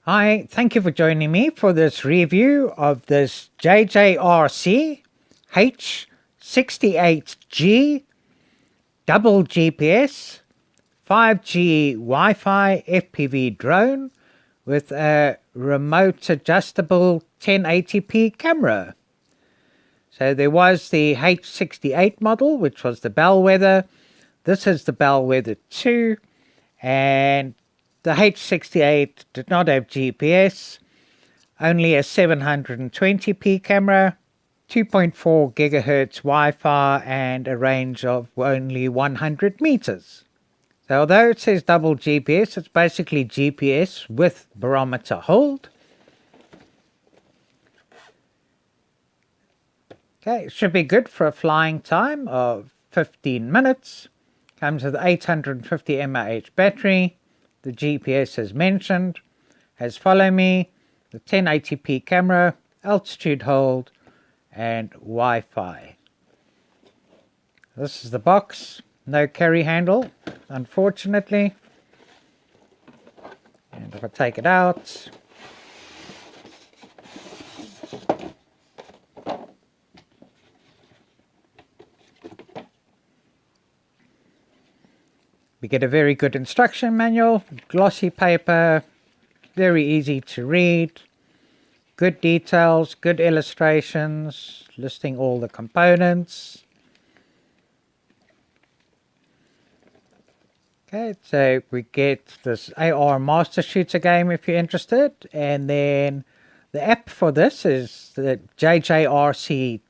Hi, thank you for joining me for this review of this JJRC H68G double GPS 5G Wi-Fi FPV drone with a remote adjustable 1080p camera. So there was the H68 model, which was the Bellwether. This is the Bellwether 2, and the H68 did not have GPS, only a 720p camera, 2.4 gigahertz Wi-Fi, and a range of only 100 meters. So although it says double GPS, it's basically GPS with barometer hold. Okay, it should be good for a flying time of 15 minutes. Comes with 850 mAh battery. The GPS as mentioned. Has follow me, the 1080p camera, altitude hold, and Wi-Fi. This is the box. No carry handle, unfortunately. And if I take it out, we get a very good instruction manual, glossy paper, very easy to read, good details, good illustrations, listing all the components. Okay, so we get this AR Master Shooter game if you're interested, and then the app for this is the JJRC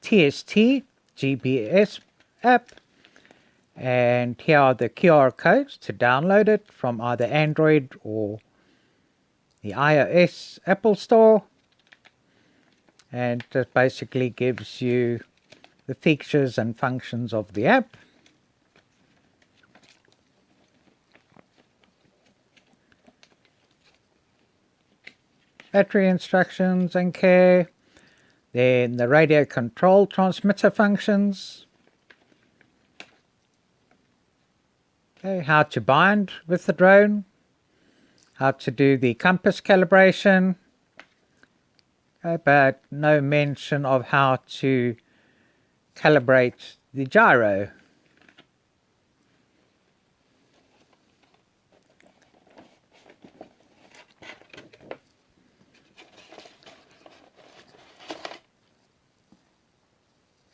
TST GPS app. And here are the QR codes to download it from either Android or the iOS Apple Store. And it basically gives you the features and functions of the app. Battery instructions and care. Then the radio control transmitter functions. Okay, how to bind with the drone. How to do the compass calibration. Okay, but no mention of how to calibrate the gyro.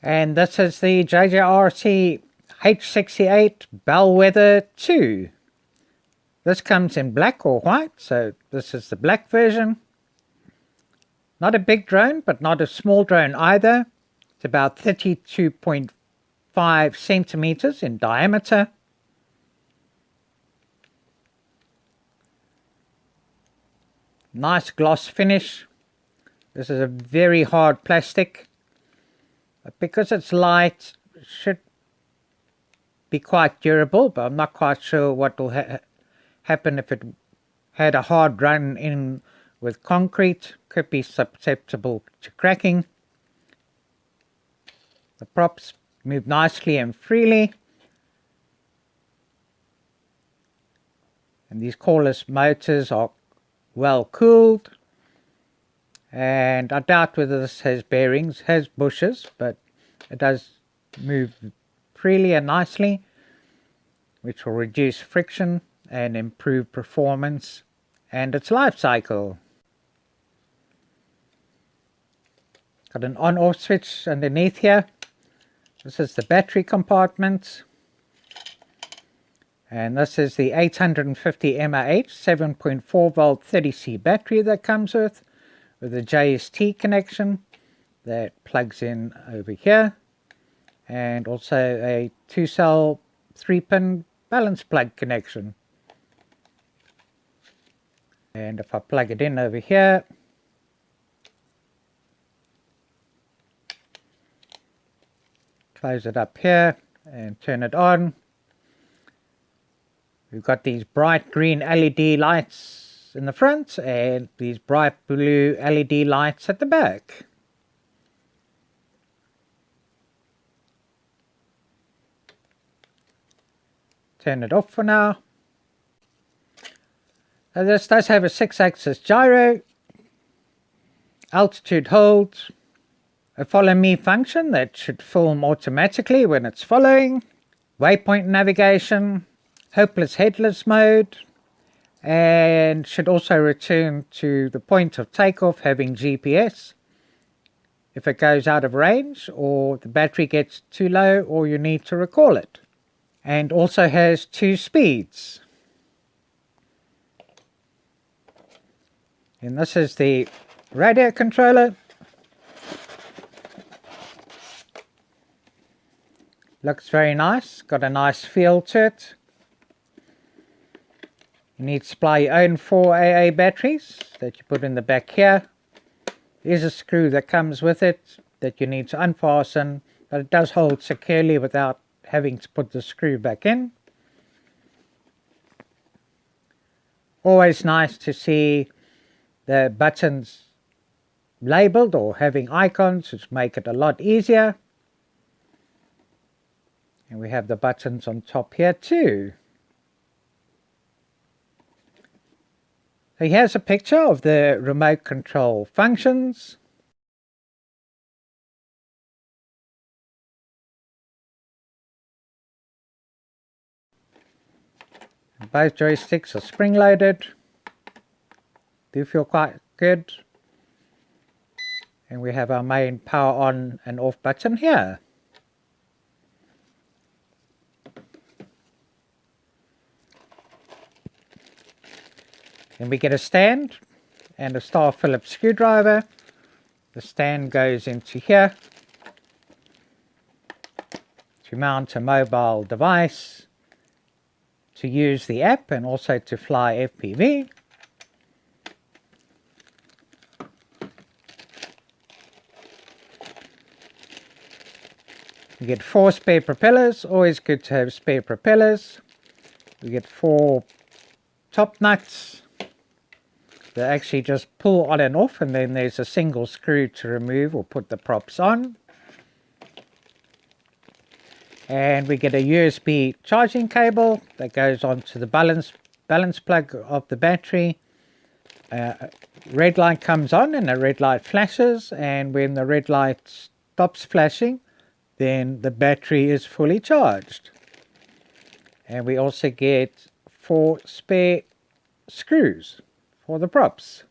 And this is the JJRC H68 Bellwether 2. This comes in black or white, so this is the black version. Not a big drone, but not a small drone either. It's about 32.5 centimeters in diameter. Nice gloss finish. This is a very hard plastic. But because it's light, it should be quite durable, but I'm not quite sure what will happen if it had a hard run in with concrete. Could be susceptible to cracking. The props move nicely and freely. And these cordless motors are well cooled. And I doubt whether this has bearings, has bushes, but it does move freely and nicely, which will reduce friction and improve performance and its life cycle. Got an on-off switch underneath here. This is the battery compartment. And this is the 850 mAh 7.4 volt 30C battery that comes with a JST connection that plugs in over here, and also a 2-cell 3-pin balance plug connection. And if I plug it in over here, close it up here and turn it on, we've got these bright green LED lights in the front and these bright blue LED lights at the back. Turn it off for now. So this does have a 6-axis gyro, altitude hold, a follow me function that should film automatically when it's following, waypoint navigation, hopeless headless mode, and should also return to the point of takeoff having GPS if it goes out of range or the battery gets too low or you need to recall it. And also has 2 speeds. And this is the radio controller. Looks very nice, got a nice feel to it. You need to supply your own 4AA batteries that you put in the back here. There's a screw that comes with it that you need to unfasten, but it does hold securely without having to put the screw back in. Always nice to see the buttons labeled or having icons, which make it a lot easier. And we have the buttons on top here too. So here's a picture of the remote control functions. Both joysticks are spring-loaded. Do feel quite good. And we have our main power on and off button here. Then we get a stand and a star Phillips screwdriver. The stand goes into here to mount a mobile device, to use the app and also to fly FPV. We get 4 spare propellers, always good to have spare propellers. We get 4 top nuts. They actually just pull on and off, and then there's a single screw to remove or put the props on. And we get a USB charging cable that goes onto the balance plug of the battery. Red light comes on and a red light flashes, and when the red light stops flashing, then the battery is fully charged. And we also get 4 spare screws for the props.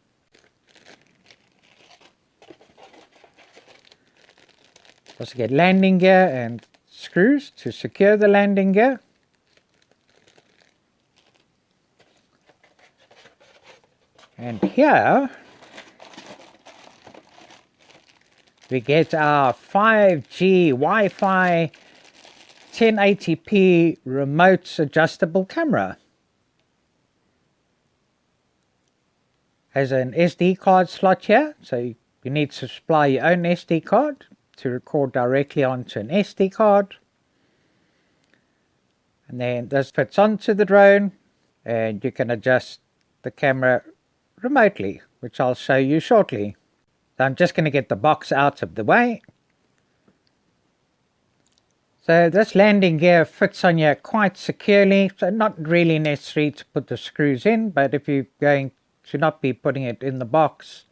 Also get landing gear and screws to secure the landing gear. And here we get our 5G Wi-Fi 1080p remote adjustable camera. Has an SD card slot here, so you need to supply your own SD card to record directly onto an SD card. And then this fits onto the drone, and you can adjust the camera remotely, which I'll show you shortly. So I'm just going to get the box out of the way. So this landing gear fits on here quite securely, so not really necessary to put the screws in, but if you're going to not be putting it in the box,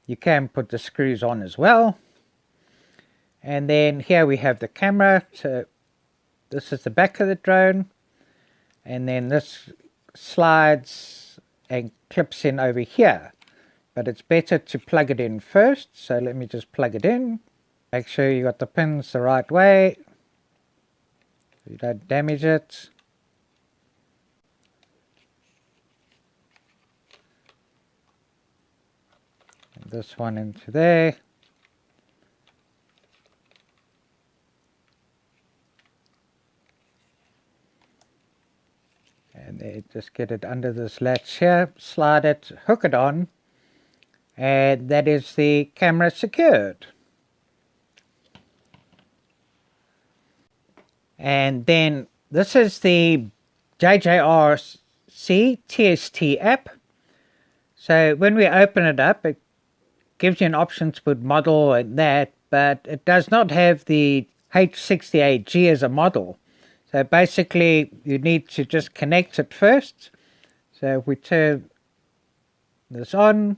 you can put the screws on as well. And then here we have the camera. So this is the back of the drone, and then this slides and clips in over here, but it's better to plug it in first. So let me just plug it in. Make sure you got the pins the right way so you don't damage it. And this one into there. And then just get it under this latch here, slide it, hook it on, and that is the camera secured. And then this is the JJRC TST app. So when we open it up, it gives you an option to put model and that, but it does not have the H68G as a model. So basically you need to just connect it first. So if we turn this on,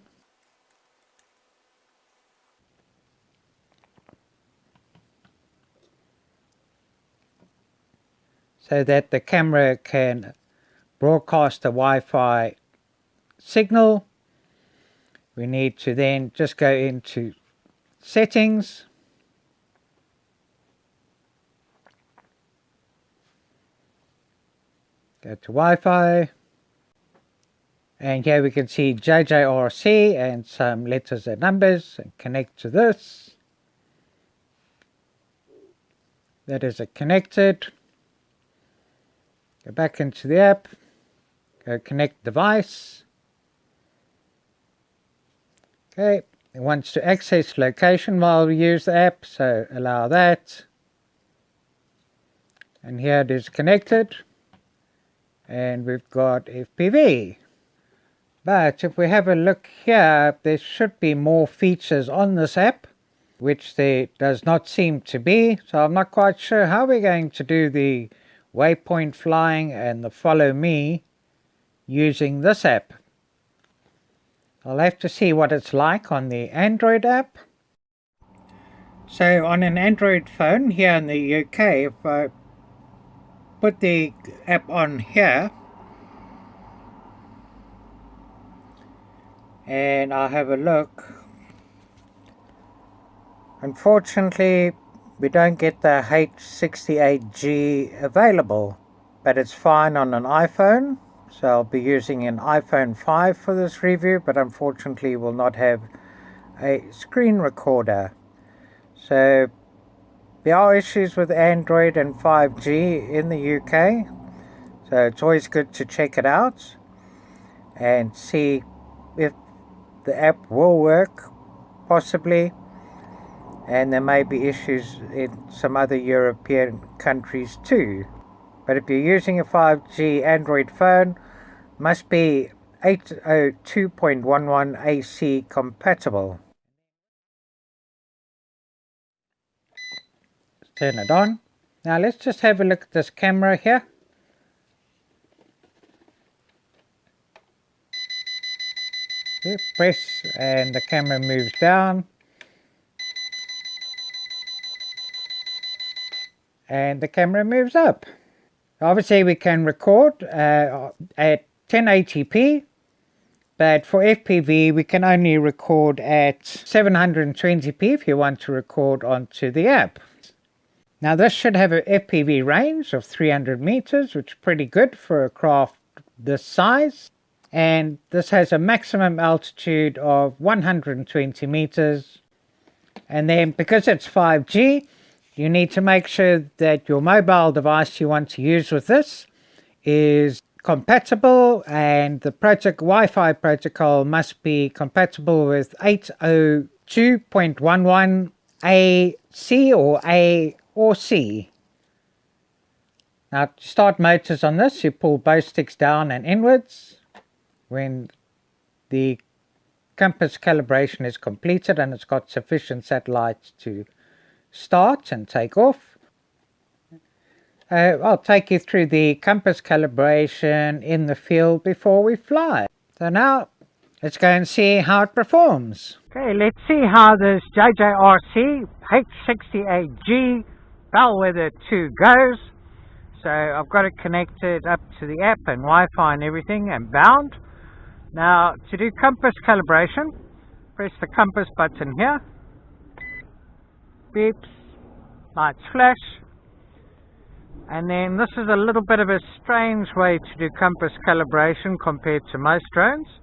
so that the camera can broadcast a Wi-Fi signal, we need to then just go into settings, go to Wi-Fi, and here we can see JJRC and some letters and numbers, and connect to this. That is it connected. Go back into the app, go connect device. Okay, it wants to access location while we use the app, so allow that. And here it is connected, and we've got FPV. But if we have a look here, there should be more features on this app, which there does not seem to be. So I'm not quite sure how we're going to do the waypoint flying and the follow me using this app. I'll have to see what it's like on the Android app. So on an Android phone here in the UK, if I put the app on here and I'll have a look, unfortunately we don't get the H68G available, but it's fine on an iPhone. So I'll be using an iPhone 5 for this review, but unfortunately will not have a screen recorder. So there are issues with Android and 5G in the UK, so it's always good to check it out and see if the app will work, possibly. And there may be issues in some other European countries too. But if you're using a 5G Android phone, must be 802.11 AC compatible. Turn it on. Now let's just have a look at this camera here. Okay, press and the camera moves down. And the camera moves up. Obviously we can record at 1080p, but for FPV we can only record at 720p if you want to record onto the app. Now this should have an FPV range of 300 meters, which is pretty good for a craft this size. And this has a maximum altitude of 120 meters. And then because it's 5G, you need to make sure that your mobile device you want to use with this is compatible, and the Wi-Fi protocol must be compatible with 802.11 AC or A or C. Now to start motors on this, you pull both sticks down and inwards. When the compass calibration is completed and it's got sufficient satellites to start and take off. I'll take you through the compass calibration in the field before we fly. So now let's go and see how it performs. Okay, let's see how this JJRC H68G Bellwether 2 goes. So I've got it connected up to the app and Wi-Fi and everything and bound. Now to do compass calibration, press the compass button here. Beeps, lights flash, and then this is a little bit of a strange way to do compass calibration compared to most drones.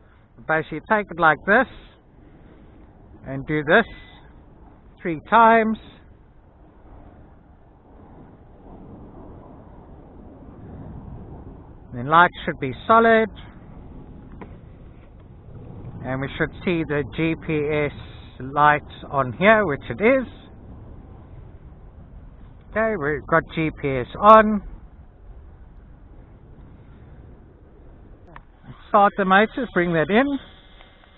Basically take it like this and do this 3 times, then lights should be solid and we should see the GPS lights on here, which it is. Okay, we've got GPS on. Start the motors, bring that in.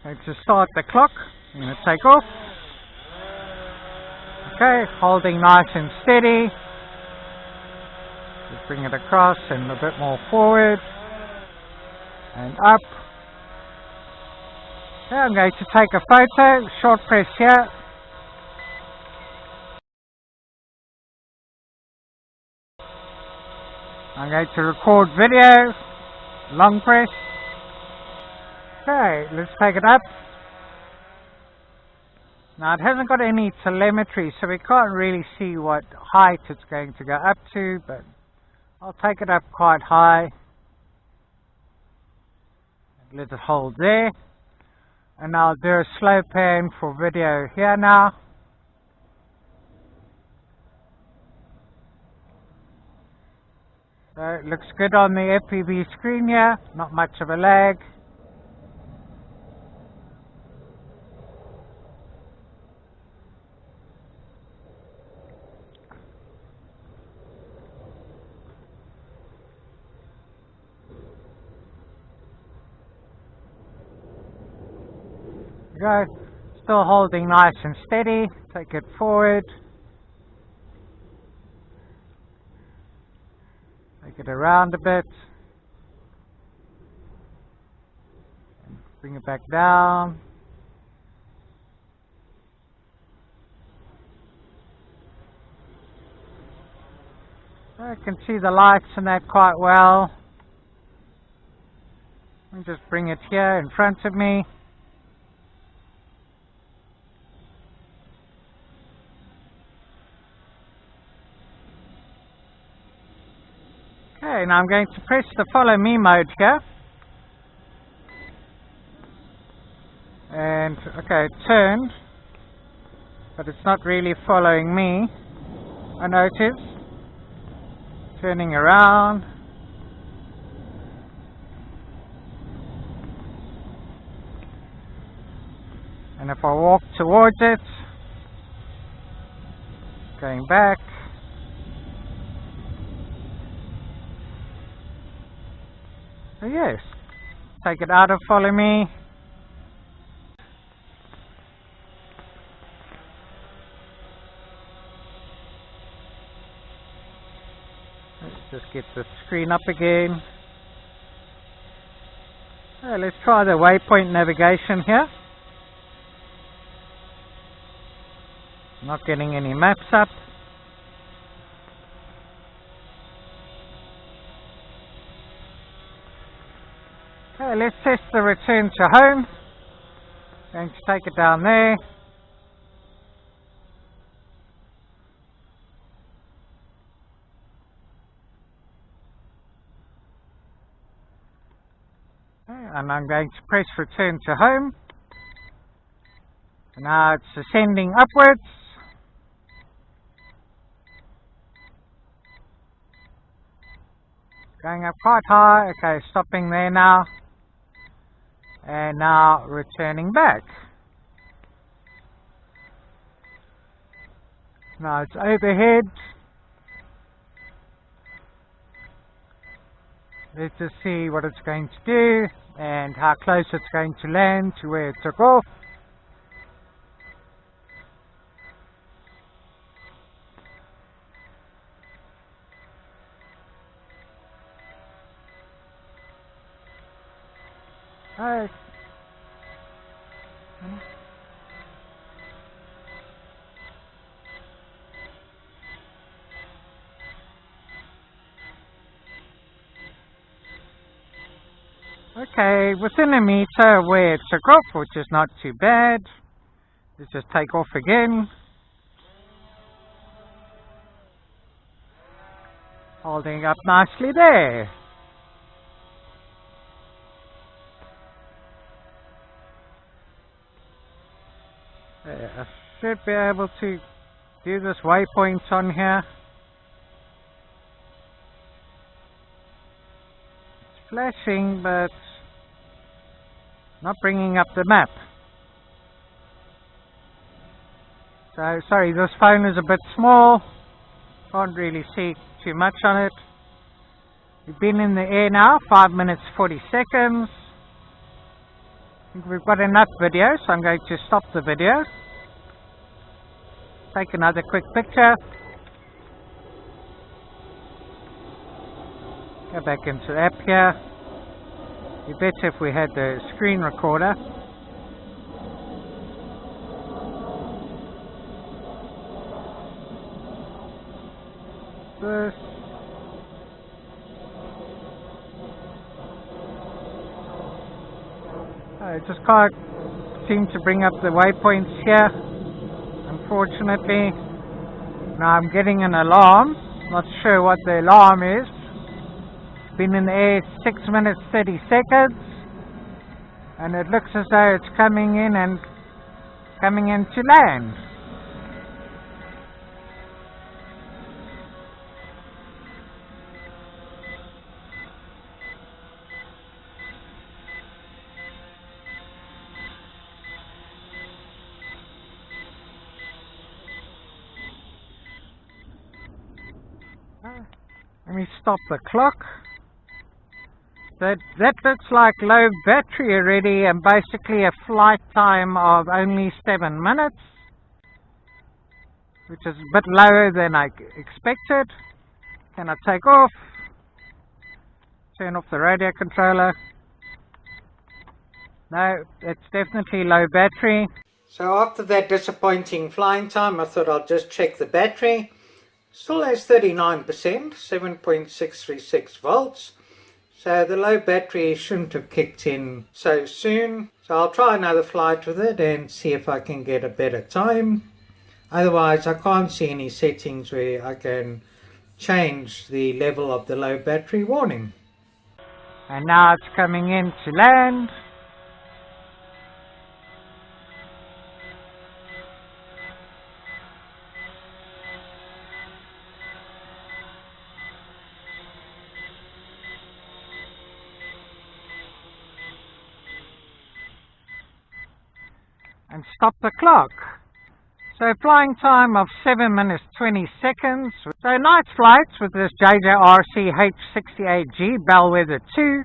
Going to start the clock. I'm going to take off. Okay, holding nice and steady. Just bring it across and a bit more forward. and up. Now I'm going to take a photo, short press here. I'm going to record video, long press. Okay, let's take it up. Now it hasn't got any telemetry, so we can't really see what height it's going to go up to, but I'll take it up quite high. Let it hold there. And I'll do a slow pan for video here now. So it looks good on the FPV screen here, not much of a lag. Go, still holding nice and steady. Take it forward. Take it around a bit. And bring it back down. I can see the lights in that quite well. Let me just bring it here in front of me. Okay, now I'm going to press the follow me mode here. And, okay, it turned. But it's not really following me. I notice. Turning around. And if I walk towards it, going back. So yes, take it out of follow me. Let's just get the screen up again. Let's try the waypoint navigation here. Not getting any maps up. Okay, let's test the return to home. Going to take it down there. Okay, and I'm going to press return to home. Now it's ascending upwards. Going up quite high. Okay, stopping there now. And now returning back. Now it's overhead. Let's just see what it's going to do and how close it's going to land to where it took off. Alright. Okay, within a meter where it took off, which is not too bad. Let's just take off again. Holding up nicely there. I should be able to do this waypoint on here. It's flashing, but not bringing up the map. So, sorry, this phone is a bit small. Can't really see too much on it. We've been in the air now, 5 minutes 40 seconds. I think we've got enough video, so I'm going to stop the video. Take another quick picture. Go back into the app here. Be better if we had the screen recorder. This. I just can't seem to bring up the waypoints here, unfortunately. Now I'm getting an alarm. Not sure what the alarm is. Been in the air 6 minutes 30 seconds, and it looks as though it's coming in and coming into land. Let me stop the clock. That looks like low battery already, and basically a flight time of only 7 minutes, which is a bit lower than I expected. Can I take off? Turn off the radio controller. No, it's definitely low battery. So after that disappointing flying time, I thought I'll just check the battery. Still has 39%, 7.636 volts. So the low battery shouldn't have kicked in so soon. So I'll try another flight with it and see if I can get a better time. Otherwise, I can't see any settings where I can change the level of the low battery warning. And now it's coming in to land. And stop the clock. So flying time of 7 minutes 20 seconds. So night flights with this JJRC H68G Bellwether 2.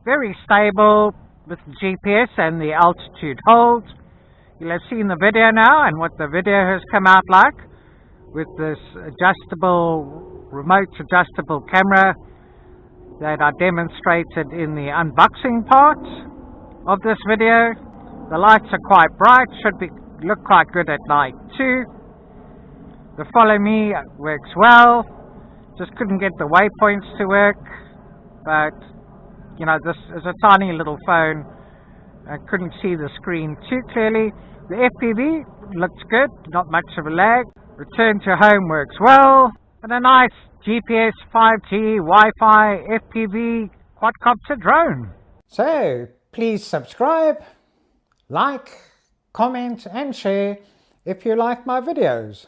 Very stable with the GPS and the altitude hold. You'll have seen the video now and what the video has come out like with this remote adjustable camera that I demonstrated in the unboxing part of this video. The lights are quite bright, look quite good at night too. The follow me works well, just couldn't get the waypoints to work, but you know, this is a tiny little phone, I couldn't see the screen too clearly. The FPV looks good, not much of a lag. Return to home works well, and a nice GPS 5G Wi-Fi FPV quadcopter drone. So please subscribe, like, comment and share if you like my videos.